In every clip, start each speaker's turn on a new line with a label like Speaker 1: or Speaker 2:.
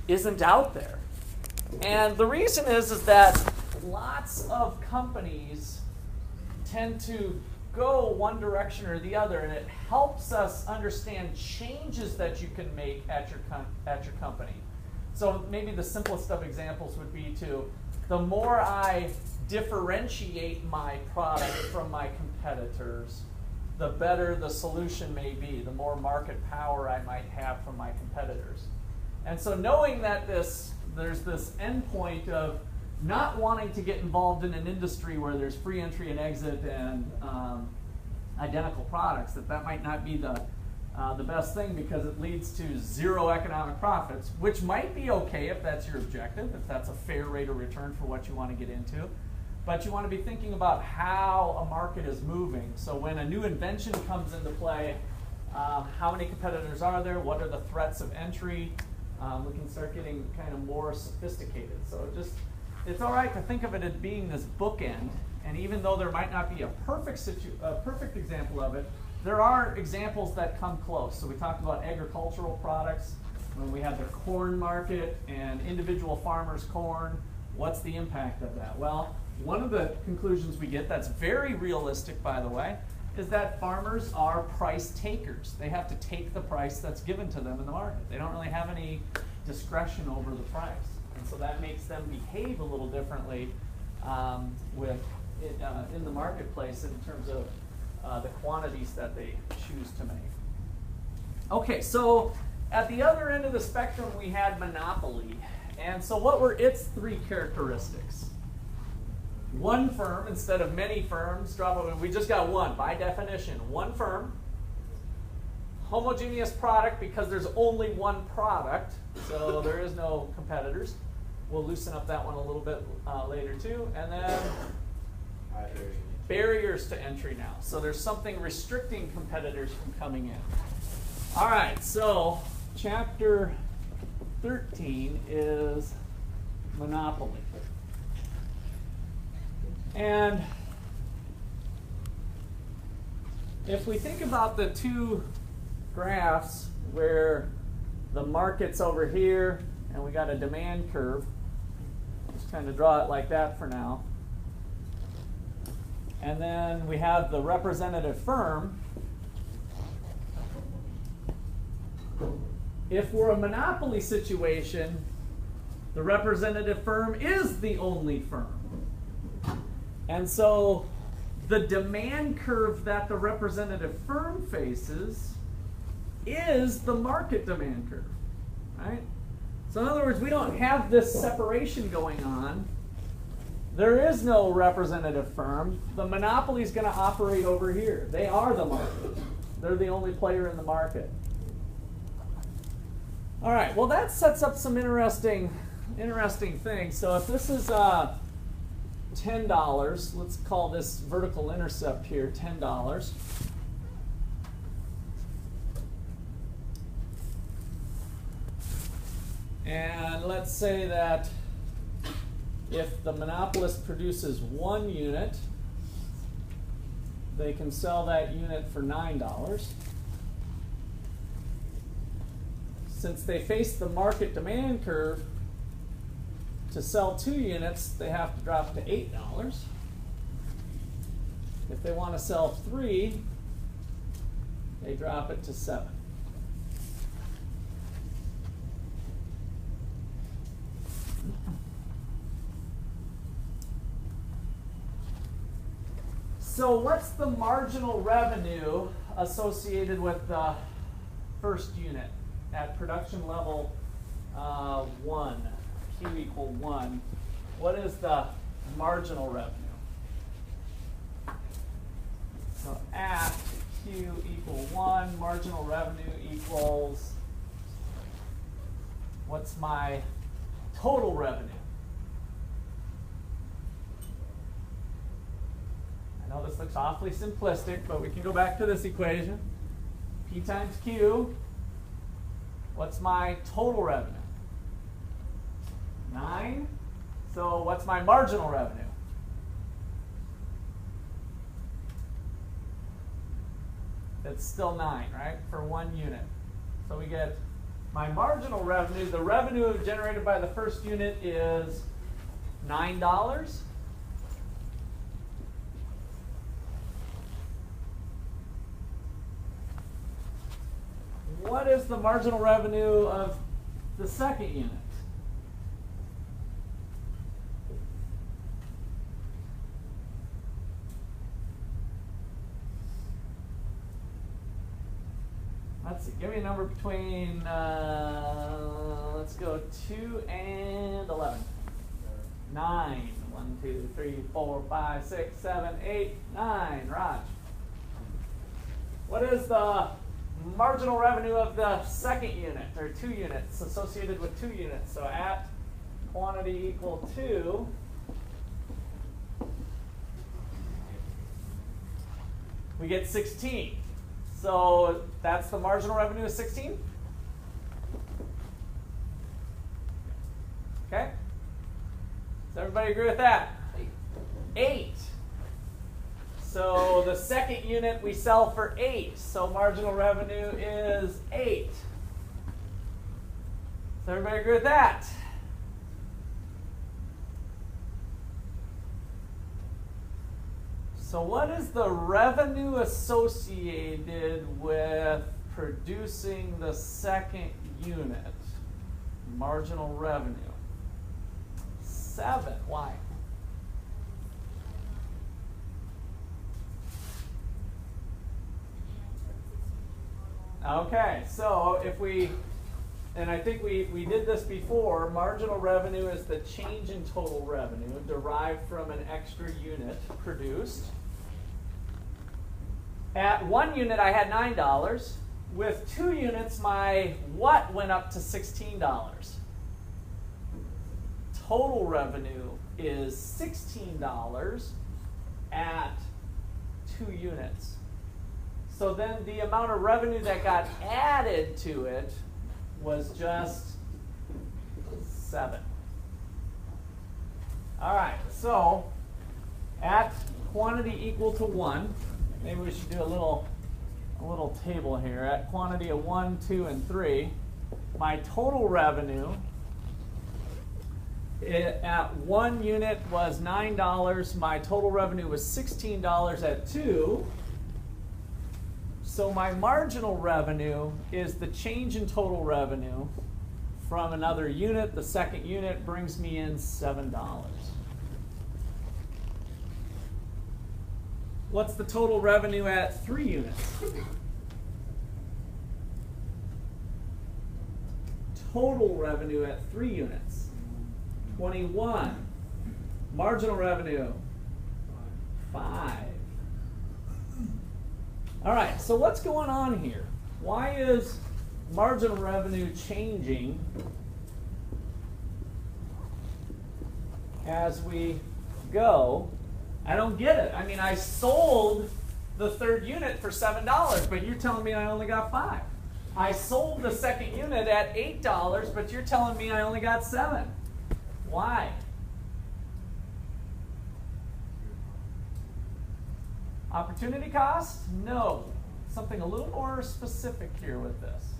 Speaker 1: isn't out there. And the reason is that lots of companies tend to go one direction or the other, and it helps us understand changes that you can make at your company. So maybe the simplest of examples would be the more I differentiate my product from my competitors, the better the solution may be, the more market power I might have from my competitors. And so knowing that there's this endpoint of not wanting to get involved in an industry where there's free entry and exit and identical products, that might not be the best thing because it leads to zero economic profits, which might be okay if that's your objective, if that's a fair rate of return for what you want to get into. But you want to be thinking about how a market is moving. So when a new invention comes into play, how many competitors are there? What are the threats of entry? We can start getting kind of more sophisticated. So it's all right to think of it as being this bookend. And even though there might not be a perfect example of it, there are examples that come close. So we talked about agricultural products when we had the corn market and individual farmers' corn. What's the impact of that? Well, one of the conclusions we get that's very realistic, by the way, is that farmers are price takers. They have to take the price that's given to them in the market. They don't really have any discretion over the price. And so that makes them behave a little differently in the marketplace in terms of the quantities that they choose to make. Okay, so at the other end of the spectrum, we had monopoly. And so what were its three characteristics? One firm instead of many firms. We just got one, by definition. One firm. Homogeneous product because there's only one product, so there is no competitors. We'll loosen up that one a little bit later too. And then barriers to entry now. So there's something restricting competitors from coming in. All right, so chapter 13 is monopoly. And if we think about the two graphs where the market's over here and we got a demand curve, just kind of draw it like that for now. And then we have the representative firm. If we're a monopoly situation, the representative firm is the only firm. And so the demand curve that the representative firm faces is the market demand curve, right? So in other words, we don't have this separation going on. There is no representative firm. The monopoly is going to operate over here. They are the market. They're the only player in the market. All right, well that sets up some interesting things. So if this is $10, let's call this vertical intercept here $10. And let's say that if the monopolist produces 1 unit, they can sell that unit for $9. Since they face the market demand curve, to sell 2 units, they have to drop to $8. If they want to sell 3, they drop it to $7. So what's the marginal revenue associated with the first unit at production level 1? Q equal 1. What is the marginal revenue? So at Q equal 1, marginal revenue equals, what's my total revenue? I know this looks awfully simplistic, but we can go back to this equation. P times Q. What's my total revenue? 9. So what's my marginal revenue? It's still 9, right, for 1 unit. So we get My marginal revenue, the revenue generated by the first unit is $9. What is the marginal revenue of the second unit? Let's see, give me a number between, let's go 2 and 11. 9. 1, 2, 3, 4, 5, 6, 7, 8, 9. Raj. What is the marginal revenue of the second unit, or 2 units, associated with 2 units? So at quantity equal 2, we get 16. So that's the marginal revenue of 16? Okay? Does everybody agree with that? 8. So the second unit we sell for 8. So marginal revenue is 8. Does everybody agree with that? So what is the revenue associated with producing the second unit? Marginal revenue. 7. Why? Okay, so if we, and I think we did this before, marginal revenue is the change in total revenue derived from an extra unit produced. At 1 unit, I had $9. With 2 units, my what went up to $16. Total revenue is $16 at 2 units. So then the amount of revenue that got added to it was just 7. All right, so at quantity equal to 1, maybe we should do a little table here. At quantity of 1, 2, and 3, my total revenue at 1 unit was $9. My total revenue was $16 at 2. So my marginal revenue is the change in total revenue from another unit. The second unit brings me in $7. What's the total revenue at 3 units? Total revenue at 3 units, 21. Marginal revenue, 5. All right, so what's going on here? Why is marginal revenue changing as we go? I don't get it. I mean, I sold the third unit for $7, but you're telling me I only got 5. I sold the second unit at $8, but you're telling me I only got 7. Why? Opportunity cost? No. Something a little more specific here with this.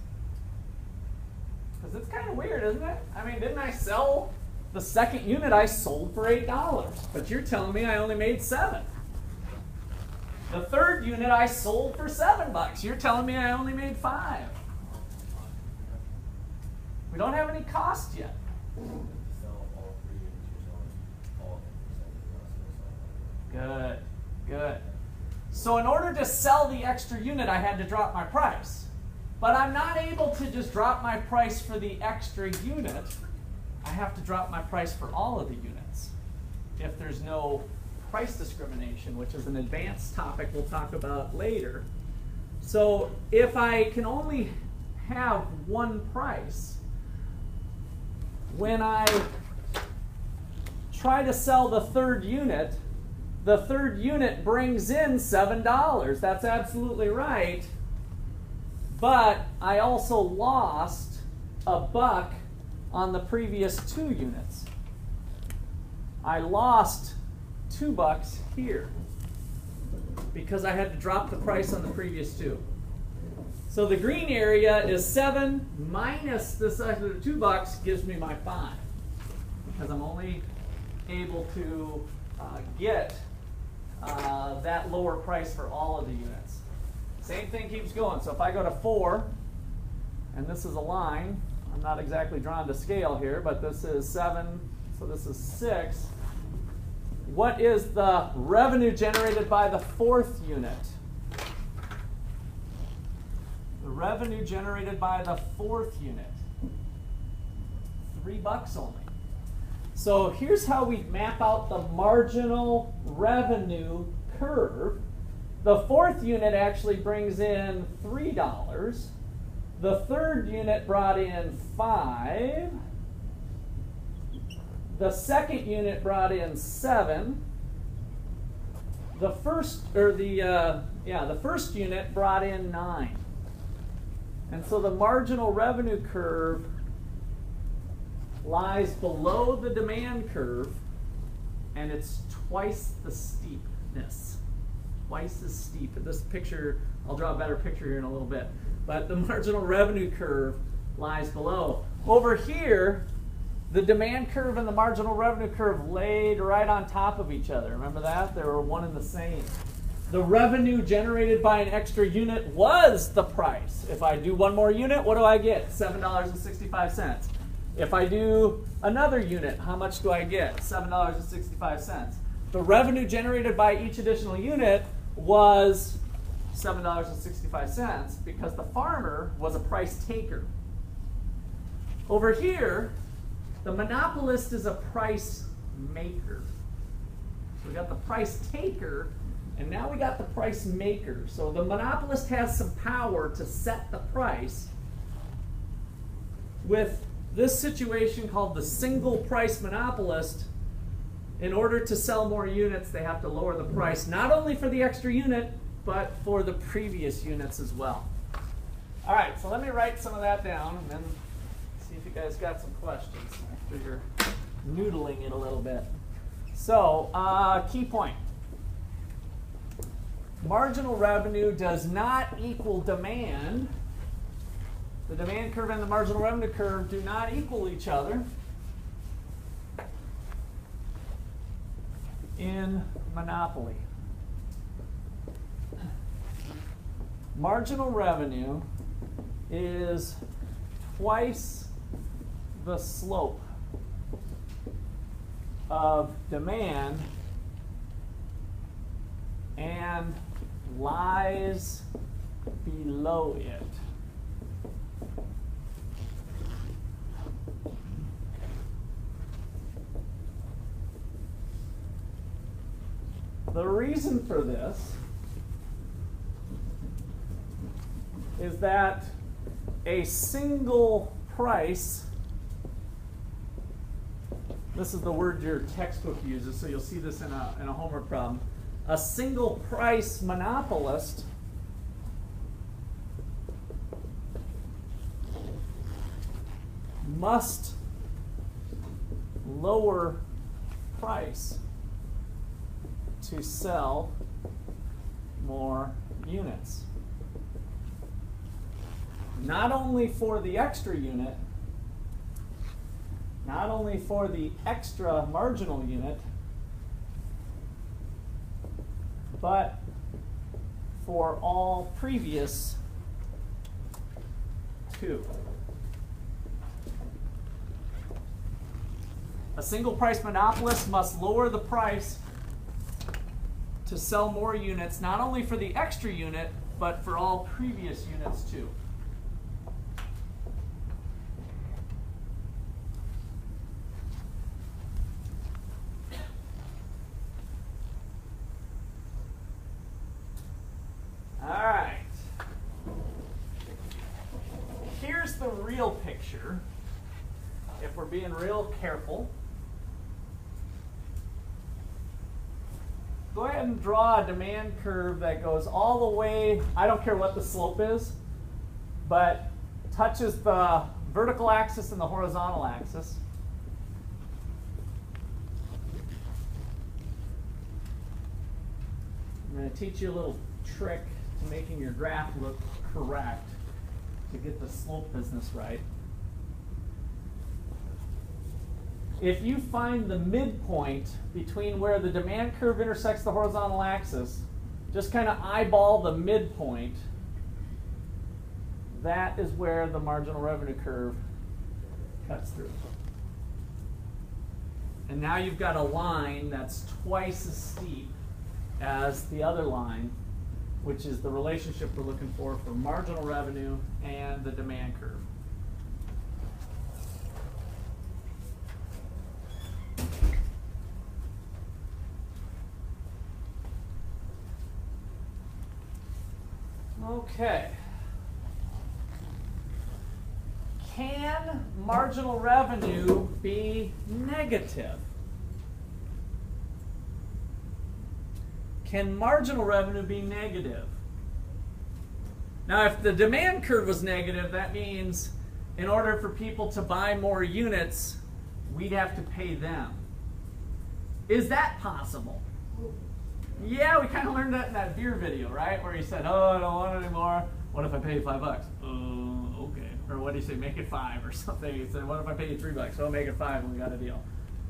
Speaker 1: Because it's kind of weird, isn't it? I mean, didn't I sell the second unit I sold for $8, but you're telling me I only made 7. The third unit I sold for $7. You're telling me I only made 5. We don't have any cost yet. Good, good. So in order to sell the extra unit, I had to drop my price. But I'm not able to just drop my price for the extra unit. I have to drop my price for all of the units if there's no price discrimination, which is an advanced topic we'll talk about later. So if I can only have one price, when I try to sell the third unit brings in $7. That's absolutely right. But I also lost $1 on the previous 2 units. I lost $2 here because I had to drop the price on the previous 2. So the green area is 7 minus this other $2 gives me my 5. Because I'm only able to get that lower price for all of the units. Same thing keeps going. So if I go to 4, and this is a line, I'm not exactly drawn to scale here, but this is 7, so this is 6. What is the revenue generated by the 4th unit? The revenue generated by the 4th unit, $3 only. So here's how we map out the marginal revenue curve. The 4th unit actually brings in $3. The 3rd unit brought in 5. The 2nd unit brought in 7. The first unit brought in 9. And so the marginal revenue curve lies below the demand curve, and it's twice the steepness. Twice as steep. This picture, I'll draw a better picture here in a little bit. But the marginal revenue curve lies below. Over here, the demand curve and the marginal revenue curve laid right on top of each other. Remember that? They were one and the same. The revenue generated by an extra unit was the price. If I do one more unit, what do I get? $7.65. If I do another unit, how much do I get? $7.65. The revenue generated by each additional unit was $7.65 because the farmer was a price taker. Over here, the monopolist is a price maker. So we got the price taker, and now we got the price maker. So the monopolist has some power to set the price. With this situation called the single price monopolist, in order to sell more units, they have to lower the price, not only for the extra unit, but for the previous units as well. All right, so let me write some of that down and then see if you guys got some questions after you're noodling it a little bit. So, key point. Marginal revenue does not equal demand. The demand curve and the marginal revenue curve do not equal each other in monopoly. Marginal revenue is twice the slope of demand and lies below it. The reason for this is that a single price, this is the word your textbook uses, so you'll see this in a homework problem. A single price monopolist must lower price to sell more units. Not only for the extra unit, not only for the extra marginal unit, but for all previous two. A single price monopolist must lower the price to sell more units, not only for the extra unit, but for all previous units too. All right. Here's the real picture, if we're being real careful. Go ahead and draw a demand curve that goes all the way, I don't care what the slope is, but touches the vertical axis and the horizontal axis. I'm going to teach you a little trick to making your graph look correct. to get the slope business right. If you find the midpoint between where the demand curve intersects the horizontal axis, just kind of eyeball the midpoint, that is where the marginal revenue curve cuts through. And now you've got a line that's twice as steep as the other line, which is the relationship we're looking for marginal revenue and the demand curve. Okay. Can marginal revenue be negative? Can marginal revenue be negative? Now, if the demand curve was negative, that means in order for people to buy more units, we'd have to pay them. Is that possible? Yeah, we kind of learned that in that beer video, right? Where he said, oh, I don't want it anymore. What if I pay you $5? Okay. Or what do you say, make it 5 or something. He said, what if I pay you $3? Oh, make it 5 and we got a deal.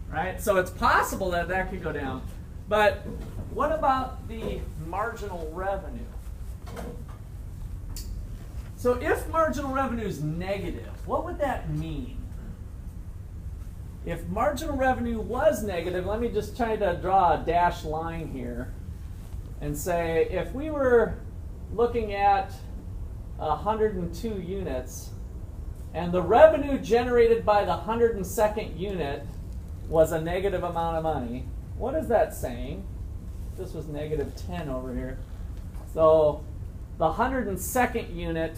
Speaker 1: Right? So it's possible that that could go down. But what about the marginal revenue? So if marginal revenue is negative, what would that mean? If marginal revenue was negative, let me just try to draw a dashed line here and say if we were looking at 102 units and the revenue generated by the 102nd unit was a negative amount of money, what is that saying? This was negative 10 over here. So the 102nd unit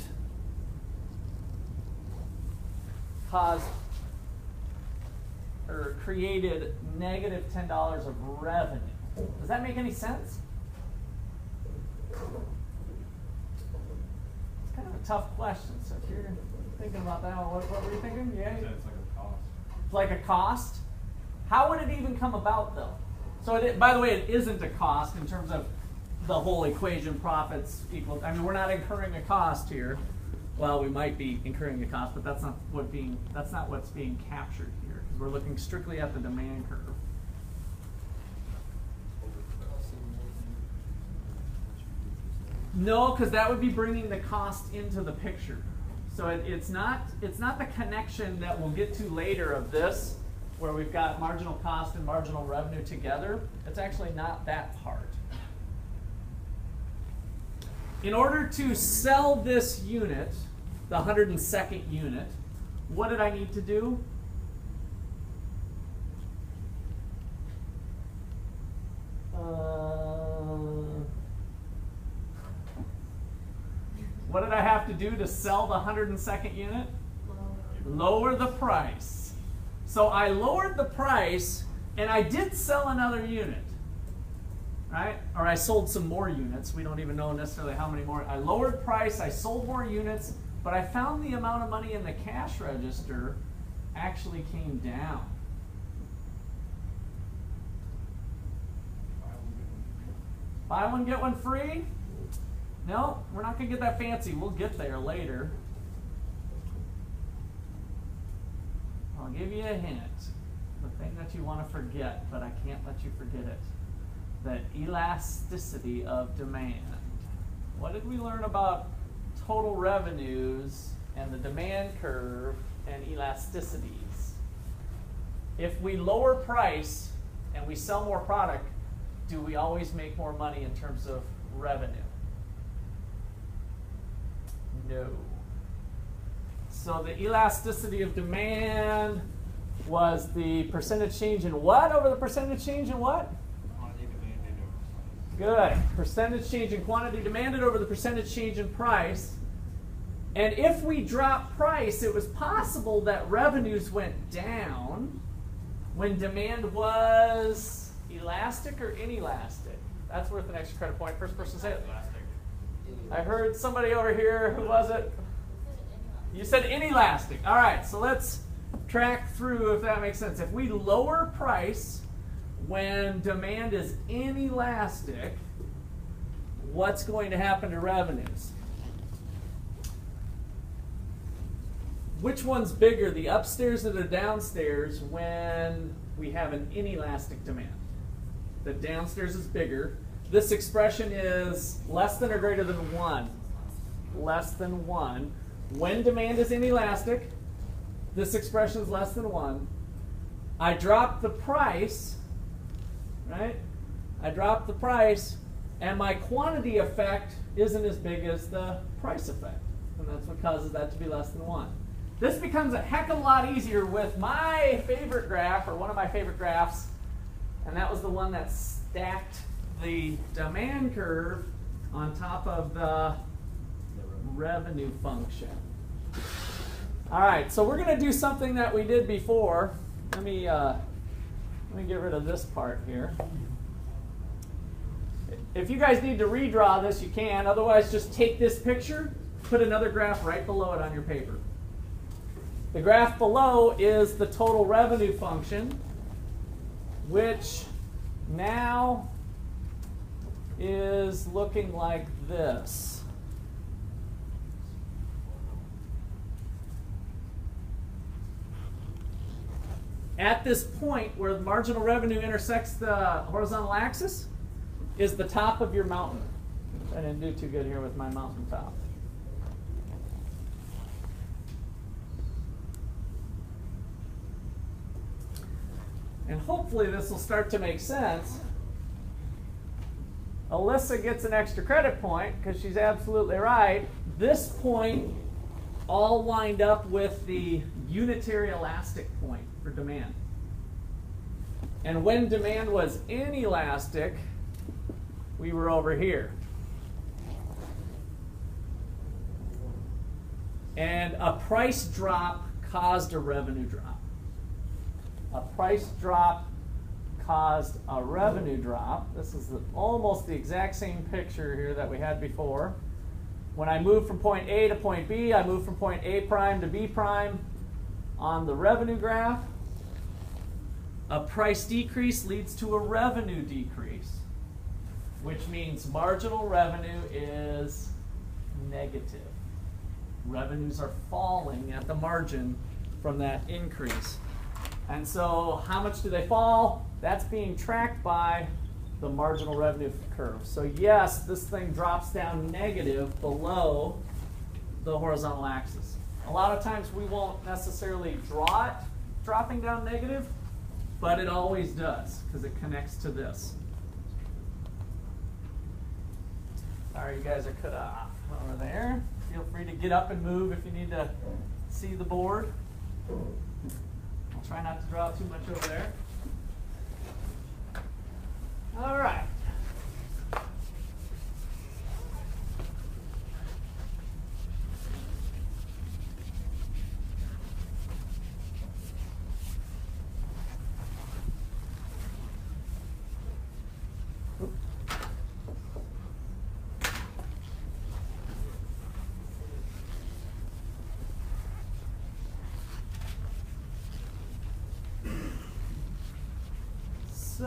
Speaker 1: caused or created negative $10 of revenue. Does that make any sense? It's kind of a tough question. So if you're thinking about that, what were you thinking? Yeah.
Speaker 2: It's like a cost.
Speaker 1: It's like a cost. How would it even come about, though? So, by the way, it isn't a cost in terms of the whole equation, profits equal. I mean, we're not incurring a cost here. Well, we might be incurring a cost, but that's not what's being captured here. Because we're looking strictly at the demand curve. No, because that would be bringing the cost into the picture. So it's not the connection that we'll get to later of this, where we've got marginal cost and marginal revenue together. It's actually not that part. In order to sell this unit, the 102nd unit, what did I need to do? What did I have to do to sell the 102nd unit? Lower the price. So I lowered the price, and I did sell another unit, right? Or I sold some more units. We don't even know necessarily how many more. I lowered price, I sold more units, but I found the amount of money in the cash register actually came down. Buy one, get one free? No, we're not going to get that fancy. We'll get there later. I'll give you a hint. The thing that you want to forget, but I can't let you forget it. The elasticity of demand. What did we learn about total revenues and the demand curve and elasticities? If we lower price and we sell more product, do we always make more money in terms of revenue? No. So the elasticity of demand was the percentage change in what over the percentage change in what?
Speaker 2: Quantity demanded over price.
Speaker 1: Good. Percentage change in quantity demanded over the percentage change in price. And if we drop price, it was possible that revenues went down when demand was elastic or inelastic. That's worth an extra credit point. First person say it.
Speaker 2: Elastic.
Speaker 1: I heard somebody over here. Who was it? You said inelastic. All right, so let's track through if that makes sense. If we lower price when demand is inelastic, what's going to happen to revenues? which one's bigger, the upstairs or the downstairs, when we have an inelastic demand? The downstairs is bigger. This expression is less than or greater than 1. Less than 1. When demand is inelastic, this expression is less than 1. I drop the price, right? I drop the price, and my quantity effect isn't as big as the price effect. And that's what causes that to be less than 1. This becomes a heck of a lot easier with my favorite graph, or one of my favorite graphs, and that was the one that stacked the demand curve on top of the revenue function. All right, so we're going to do something that we did before. Let me get rid of this part here. If you guys need to redraw this, you can. Otherwise, just take this picture, put another graph right below it on your paper. The graph below is the total revenue function, which now is looking like this. At this point where the marginal revenue intersects the horizontal axis is the top of your mountain. I didn't do too good here with my mountain top. And hopefully this will start to make sense. Alyssa gets an extra credit point because she's absolutely right. This point all lined up with the unitary elastic point for demand. And when demand was inelastic, we were over here. And a price drop caused a revenue drop. A price drop caused a revenue drop. This is almost the exact same picture here that we had before. When I move from point A to point B, I move from point A prime to B prime on the revenue graph. A price decrease leads to a revenue decrease, which means marginal revenue is negative. Revenues are falling at the margin from that increase. And so how much do they fall? That's being tracked by the marginal revenue curve. So yes, this thing drops down negative below the horizontal axis. A lot of times we won't necessarily draw it dropping down negative, but it always does because it connects to this. Sorry, you guys are cut off over there. Feel free to get up and move if you need to see the board. I'll try not to draw too much over there. All right.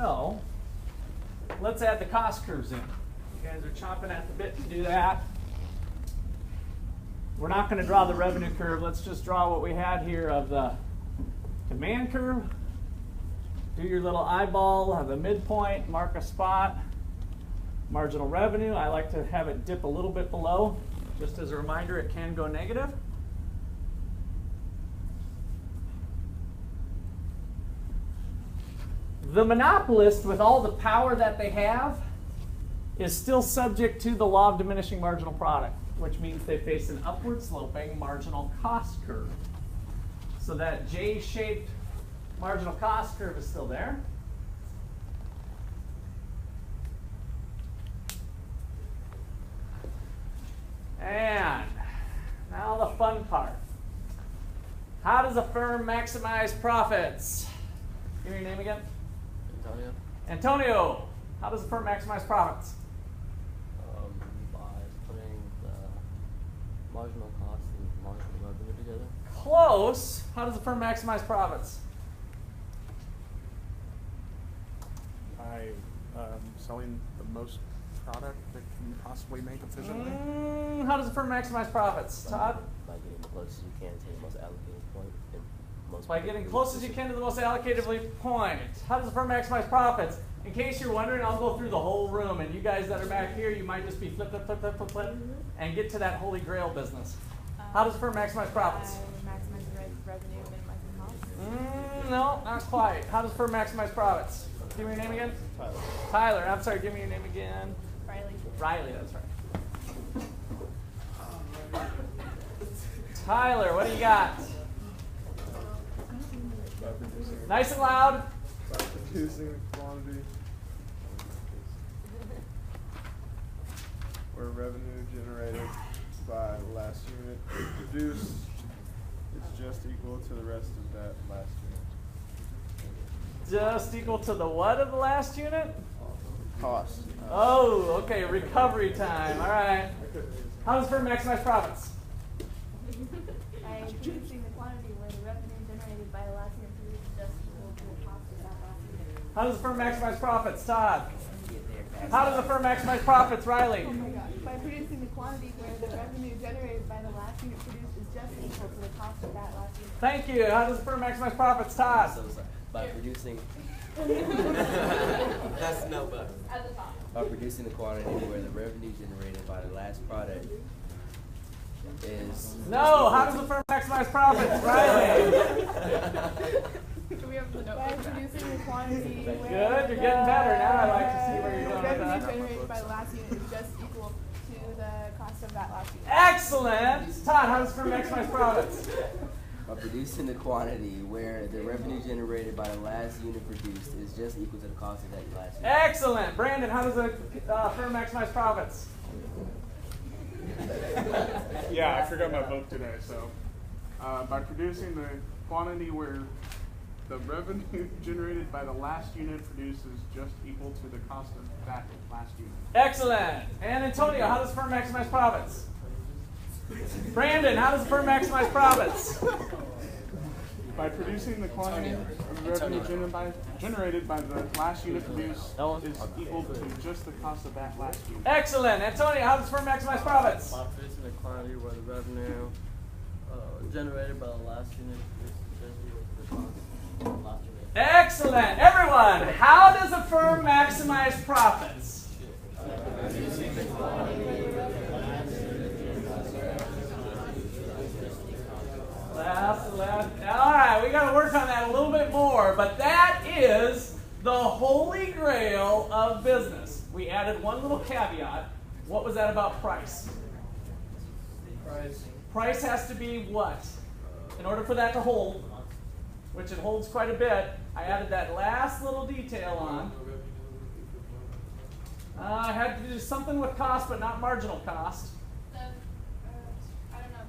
Speaker 1: So, let's add the cost curves in. You guys are chomping at the bit to do that. We're not going to draw the revenue curve. Let's just draw what we had here of the demand curve. Do your little eyeball of the midpoint, mark a spot. Marginal revenue, I like to have it dip a little bit below. Just as a reminder, it can go negative. The monopolist, with all the power that they have, is still subject to the law of diminishing marginal product, which means they face an upward sloping marginal cost curve. So that J-shaped marginal cost curve is still there. And now the fun part. How does a firm maximize profits? Give me your name again.
Speaker 3: Antonio.
Speaker 1: Antonio, how does a firm maximize profits?
Speaker 3: By putting the marginal cost and marginal revenue together.
Speaker 1: Close. How does a firm maximize profits?
Speaker 4: By selling the most product that can possibly make efficiently.
Speaker 1: How does a firm maximize profits? Todd?
Speaker 3: by getting the closest you can to the most allocated point. And most
Speaker 1: By
Speaker 3: people
Speaker 1: getting
Speaker 3: produce
Speaker 1: close as you can to the most allocatively point. How does the firm maximize profits? In case you're wondering, I'll go through the whole room, and you guys that are back here, you might just be flip, flip, flip, flip, flip, flip, and get to that holy grail business. How does the firm maximize profits?
Speaker 5: Maximize revenue, minimize costs.
Speaker 1: No, not quite. How does the firm maximize profits? Give me your name again.
Speaker 4: Tyler.
Speaker 1: Tyler. I'm sorry. Give me your name again.
Speaker 5: Riley.
Speaker 1: Riley. That's right. Tyler, what do you got?
Speaker 4: By producing,
Speaker 1: Nice and loud.
Speaker 4: by producing the quantity where revenue generated by the last unit produced is just equal to the rest of that last unit.
Speaker 1: Just equal to the what of the last unit?
Speaker 4: Cost.
Speaker 1: Oh, okay. Recovery time. All right. How does the firm maximize profits?
Speaker 5: By producing the quantity where the revenue generated by the last unit produced is just equal to the cost of that last unit.
Speaker 1: How does the firm maximize profits, Todd? How does the firm maximize profits, Riley?
Speaker 5: Oh my gosh. By producing the quantity where the revenue generated by the last unit produced is just equal to the cost of that last unit.
Speaker 1: Thank you. How does the firm maximize profits, Todd?
Speaker 3: So by producing
Speaker 6: That's no but.
Speaker 5: At the top.
Speaker 3: by producing the quantity where the revenue generated by the last product is
Speaker 1: No. How does the firm maximize profits, Riley?
Speaker 5: Do we have the note? By producing the quantity
Speaker 1: Good.
Speaker 5: where
Speaker 1: You're getting better now. I like to see where you're going with
Speaker 5: revenue
Speaker 1: that.
Speaker 5: generated by the last unit is just equal to the cost of that last unit.
Speaker 1: Excellent. Todd, how does the firm maximize profits?
Speaker 3: by producing the quantity where the revenue generated by the last unit produced is just equal to the cost of that last unit.
Speaker 1: Excellent. Brandon, how does the firm maximize profits?
Speaker 4: Yeah, I forgot my book today. So, by producing the quantity where the revenue generated by the last unit produced is just equal to the cost of that last unit.
Speaker 1: Excellent. And Antonio, how does the firm maximize profits? Brandon, how does the firm maximize profits?
Speaker 4: By producing the quantity of revenue generated by the last unit produced is equal to just the cost of that last unit.
Speaker 1: Excellent. Antonio, how does the firm maximize profits?
Speaker 3: By producing the quantity where the revenue generated by the last unit is just equal to the cost of the last unit.
Speaker 1: Excellent. Everyone, how does a firm maximize profits? All right, we got to work on that a little bit more, but that is the holy grail of business. We added one little caveat. What was that about price? Price has to be what? In order for that to hold, which it holds quite a bit, I added that last little detail on. I had to do something with cost, but not marginal cost.
Speaker 7: I don't know.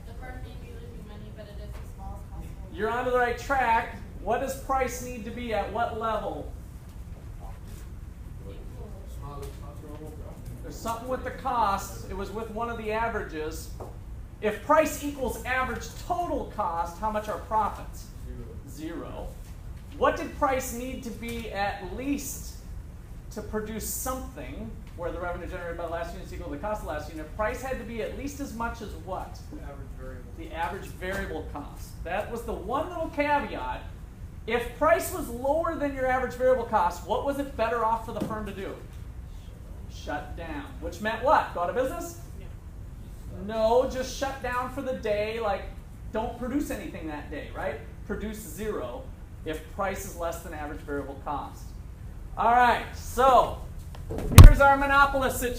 Speaker 7: The firm may be losing money, but it is the smallest possible.
Speaker 1: You're onto the right track. What does price need to be at what level? There's something with the cost. It was with one of the averages. If price equals average total cost, how much are profits? Zero. What did price need to be at least to produce something where the revenue generated by the last unit is equal to the cost of the last unit? Price had to be at least as much as what?
Speaker 4: The average variable.
Speaker 1: The average variable cost. That was the one little caveat. If price was lower than your average variable cost, what was it better off for the firm to do? Shut down. Which meant what? Go out of business? No, just shut down for the day, like don't produce anything that day, right? Produce zero if price is less than average variable cost. All right, so here's our monopolist situation.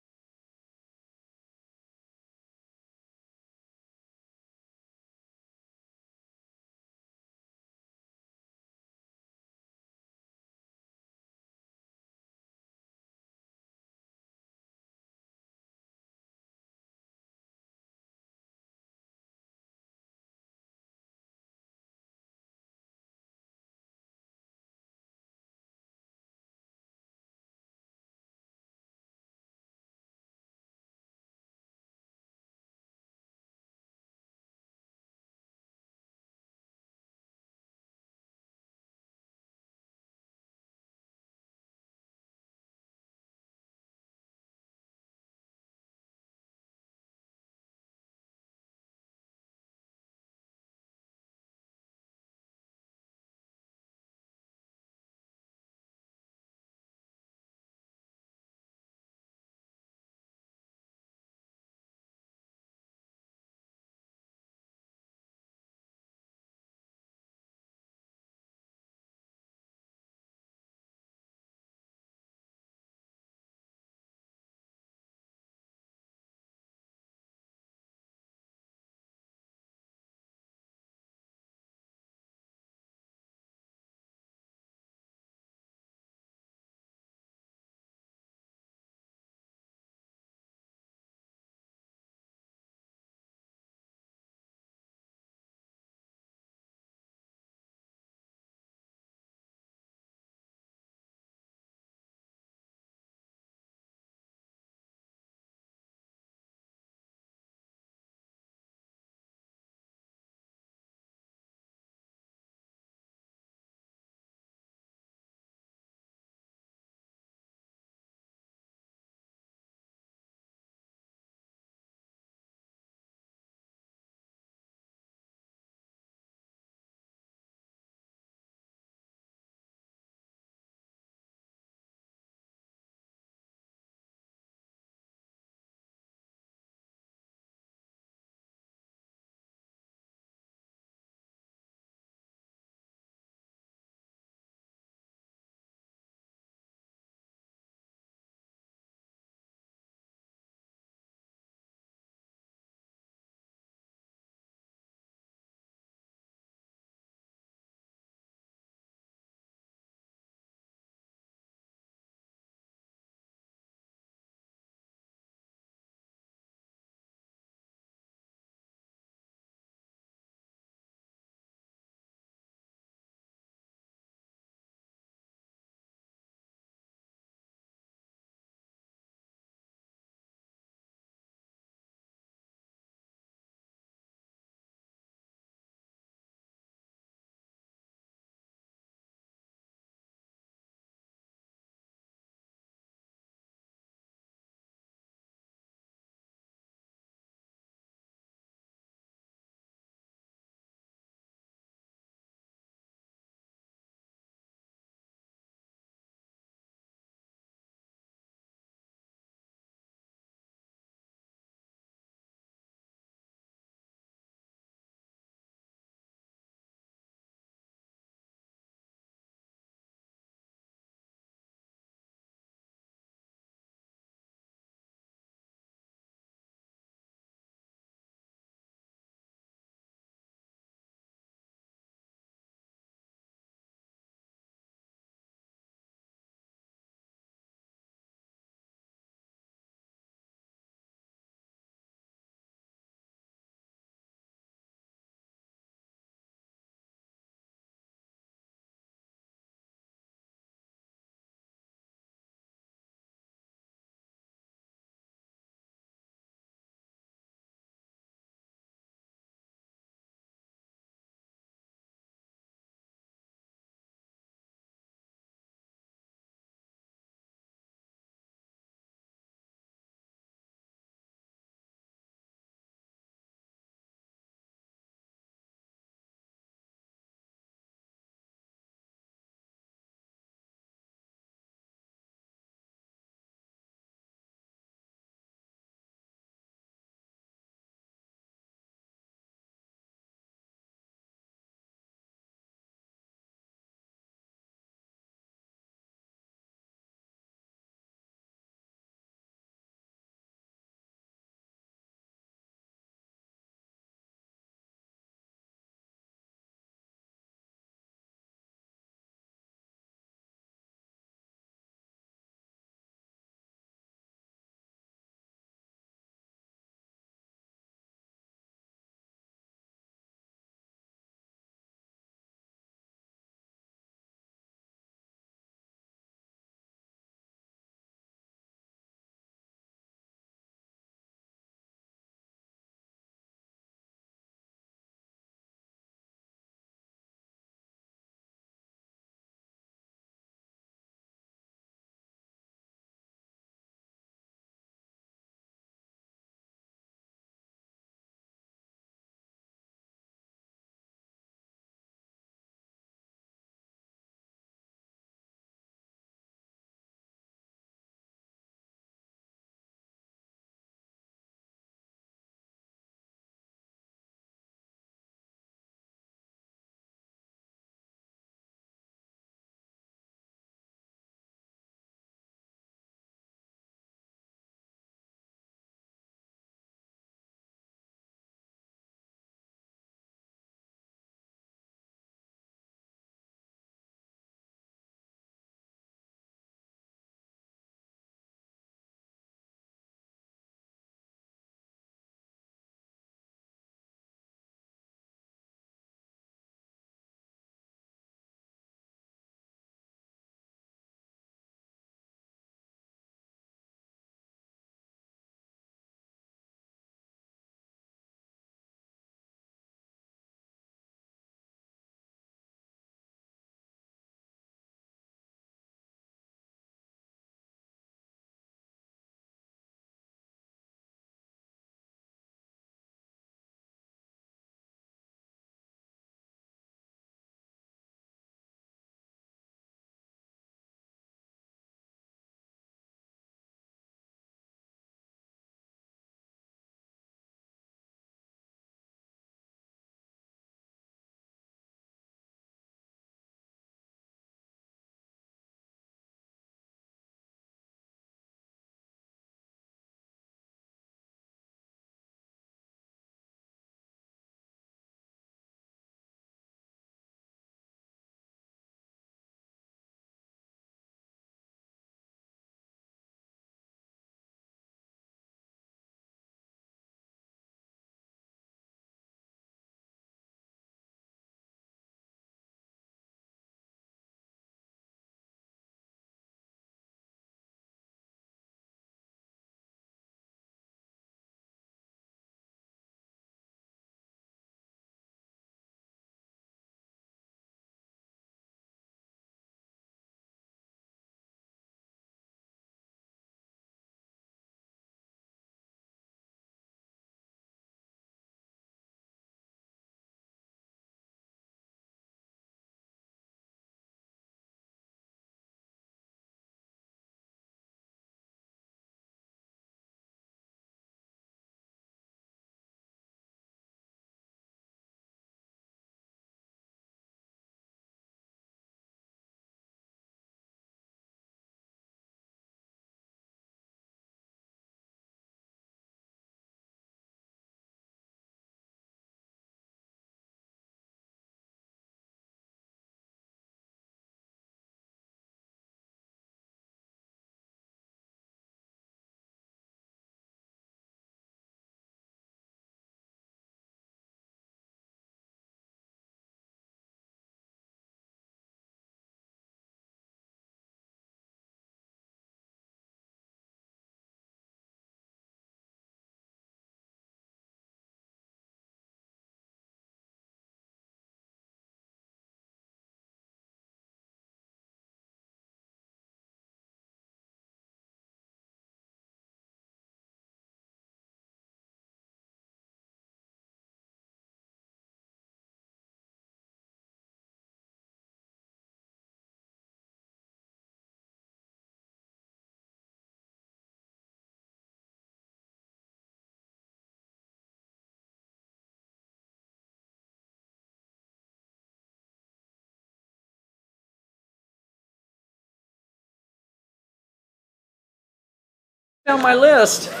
Speaker 1: On my list.